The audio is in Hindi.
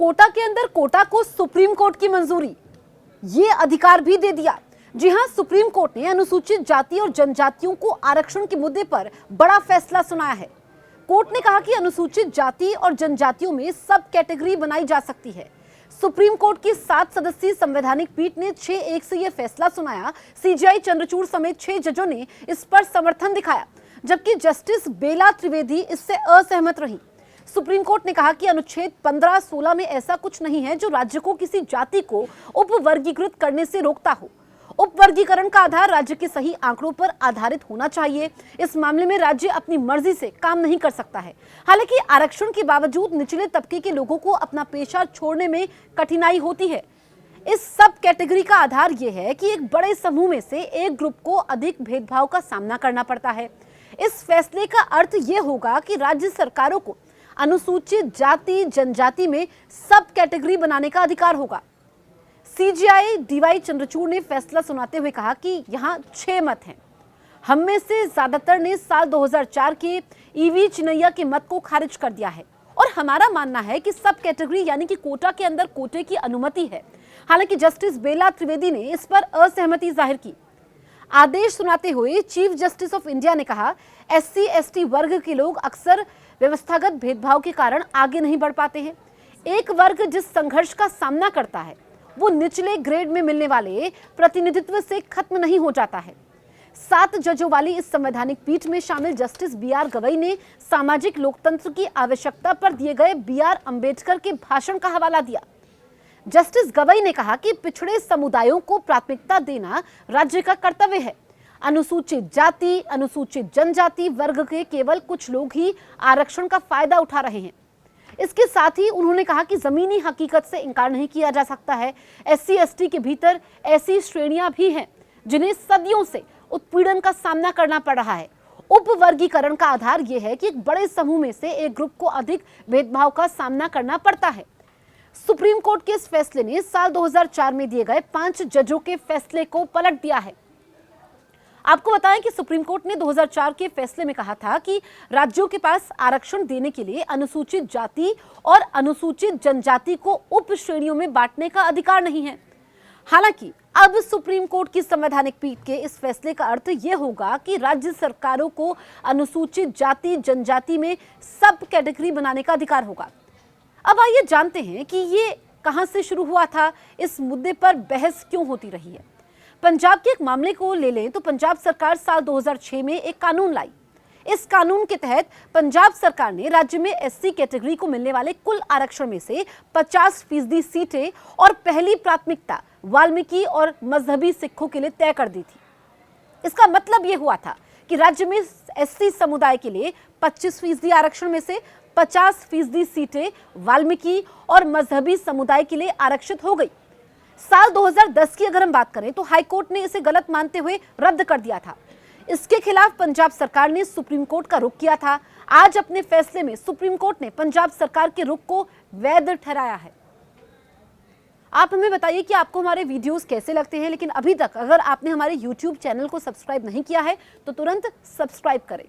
कोटा के अंदर कोटा को सुप्रीम कोर्ट की मंजूरी, ये अधिकार भी दे दिया। जी हां, सुप्रीम कोर्ट ने अनुसूचित जाति और जनजातियों को आरक्षण के मुद्दे पर बड़ा फैसला सुनाया है। कोर्ट ने कहा कि अनुसूचित जाति और जनजातियों में सब कैटेगरी बनाई जा सकती है। सुप्रीम कोर्ट की 7 सदस्यीय संवैधानिक पीठ ने 6-1 से यह फैसला सुनाया। सीजेआई चंद्रचूड़ समेत 6 जजों ने इस पर समर्थन दिखाया, जबकि जस्टिस बेला त्रिवेदी इससे असहमत रही। सुप्रीम कोर्ट ने कहा कि अनुच्छेद 15-16 में ऐसा कुछ नहीं है जो राज्य को किसी जाति को उपवर्गीकृत करने से रोकता हो। उपवर्गीकरण का आधार राज्य के सही आंकड़ों पर आधारित होना चाहिए। इस मामले में राज्य अपनी मर्जी से काम नहीं कर सकता है। हालांकि आरक्षण के बावजूद निचले तबके के लोगों को अपना पेशा छोड़ने में कठिनाई होती है। इस सब कैटेगरी का आधार यह है कि एक बड़े समूह में से एक ग्रुप को अधिक भेदभाव का सामना करना पड़ता है। इस फैसले का अर्थ यह होगा कि राज्य सरकारों को अनुसूचित जाति जनजाति में सब कैटेगरी बनाने का अधिकार होगा। सीजेआई डीवाई चंद्रचूड़ ने फैसला सुनाते हुए कहा कि यहाँ 6 मत हैं। हम में से ज्यादातर ने साल 2004 के ईवी चिनैया के मत को खारिज कर दिया है और हमारा मानना है कि सब कैटेगरी यानी कि कोटा के अंदर कोटे की अनुमति है। हालांकि जस्टिस बेला त्रिवेदी ने इस पर असहमति जाहिर की। आदेश सुनाते हुए चीफ जस्टिस ऑफ इंडिया ने कहा, SC/ST वर्ग के लोग अक्सर व्यवस्थागत भेदभाव के कारण आगे नहीं बढ़ पाते हैं। एक वर्ग जिस संघर्ष का सामना करता है वो निचले ग्रेड में मिलने वाले प्रतिनिधित्व से खत्म नहीं हो जाता है। 7 जजों वाली इस संवैधानिक पीठ में शामिल जस्टिस BR गवई ने सामाजिक लोकतंत्र की आवश्यकता पर दिए गए BR अम्बेडकर के भाषण का हवाला दिया। जस्टिस गवई ने कहा कि पिछड़े समुदायों को प्राथमिकता देना राज्य का कर्तव्य है। अनुसूचित जाति, अनुसूचित जनजाति वर्ग के केवल कुछ लोग ही आरक्षण का फायदा उठा रहे हैं। इसके साथ ही उन्होंने कहा कि जमीनी हकीकत से इनकार नहीं किया जा सकता है। SC/ST के भीतर ऐसी श्रेणियां भी हैं जिन्हें सदियों से उत्पीड़न का सामना करना पड़ रहा है। उपवर्गीकरण का आधार यह है कि एक बड़े समूह में से एक ग्रुप को अधिक भेदभाव का सामना करना पड़ता है। सुप्रीम कोर्ट के इस फैसले ने साल 2004 में दिए गए 5 जजों के फैसले को पलट दिया है। आपको बताएं कि सुप्रीम कोर्ट ने 2004 के फैसले में कहा था कि राज्यों के पास आरक्षण देने के लिए अनुसूचित जाति और अनुसूचित जनजाति को उप श्रेणियों में बांटने का अधिकार नहीं है। हालांकि अब सुप्रीम कोर्ट की संवैधानिक पीठ के इस फैसले का अर्थ यह होगा कि राज्य सरकारों को अनुसूचित जाति जनजाति में सब कैटेगरी बनाने का अधिकार होगा। अब आइए जानते हैं कि ये कहां से शुरू हुआ था, इस मुद्दे पर बहस क्यों होती रही है। पंजाब के एक मामले को ले लें तो पंजाब सरकार साल 2006 में एक कानून लाई। इस कानून के तहत पंजाब सरकार ने राज्य में SC कैटेगरी को मिलने वाले कुल आरक्षण में से 50% सीटें और पहली प्राथमिकता वाल्मीकि और मजहबी सिखों के लिए तय कर दी थी। इसका मतलब यह हुआ था कि राज्य में SC समुदाय के लिए 25% आरक्षण में से 50% सीटें वाल्मीकि और मजहबी समुदाय के लिए आरक्षित हो गई। साल 2010 की अगर हम बात करें तो हाईकोर्ट ने इसे गलत मानते हुए रद्द कर दिया था। इसके खिलाफ पंजाब सरकार ने सुप्रीम कोर्ट का रुख किया था। आज अपने फैसले में सुप्रीम कोर्ट ने पंजाब सरकार के रुख को वैध ठहराया है। आप हमें बताइए कि आपको हमारे वीडियोस कैसे लगते हैं, लेकिन अभी तक अगर आपने हमारे YouTube चैनल को सब्सक्राइब नहीं किया है तो तुरंत सब्सक्राइब करें।